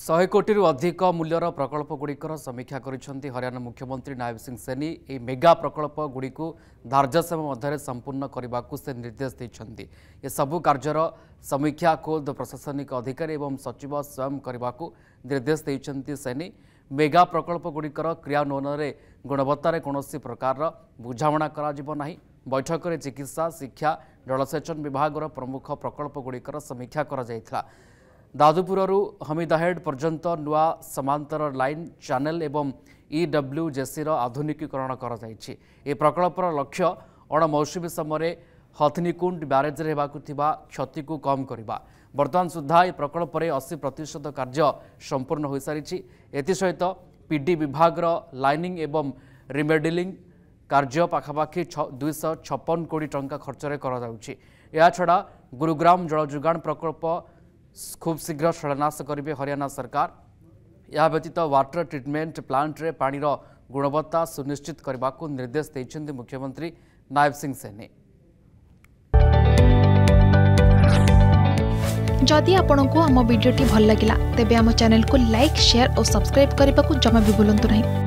100 कोटी अधिक मूल्यर प्रकल्पगुड़िकर समीक्षा करिसेंती हरियाणा मुख्यमंत्री नायब सिंह सैनी। ए मेगा प्रकल्पगुड़ी धार्य समय मध्य संपूर्ण करने को से निर्देश देते। ये सबू कार्यर समीक्षा खुद प्रशासनिक अधिकारी और सचिव स्वयं करने को निर्देश देते सैनी। मेगा प्रकल्पगुड़िकर क्रियान्वयन में गुणवत्तार कौन प्रकार बुझाणा करा बैठक में चिकित्सा शिक्षा जलसेचन विभाग प्रमुख प्रकल्पगुड़िकर समीक्षा करा। दादुपुरु हमीदाहेड पर्यंत नुआ समांतर लाइन चैनल एवं ईडब्ल्यूजेसी आधुनिकीकरण कर प्रकल्पर लक्ष्य अणमौसुमी समय हथनीकुंड ब्यारेज क्षति को कम करने। बर्तमान सुधा यह प्रकल्प 80% कार्य संपूर्ण हो सारी। एसहित पीडी विभाग लाइनिंग एवं रिमेडिलिंग कार्य पाखापाखि 256 कोटी टंका खर्च करा। गुरुग्राम जल जोगाण प्रकल्प खूब शीघ्र शिलान्यास करेंगे हरियाणा सरकार। यह व्यतीत वाटर ट्रिटमेंट प्लांट रे पानीर गुणवत्ता सुनिश्चित करने को निर्देश देते मुख्यमंत्री नायब सिंह सैनी। जदि आपंक आम भिडी भल लगा तेब आम चैनल को लाइक शेयर और सब्सक्राइब करने को जमा भी भूलु नहीं।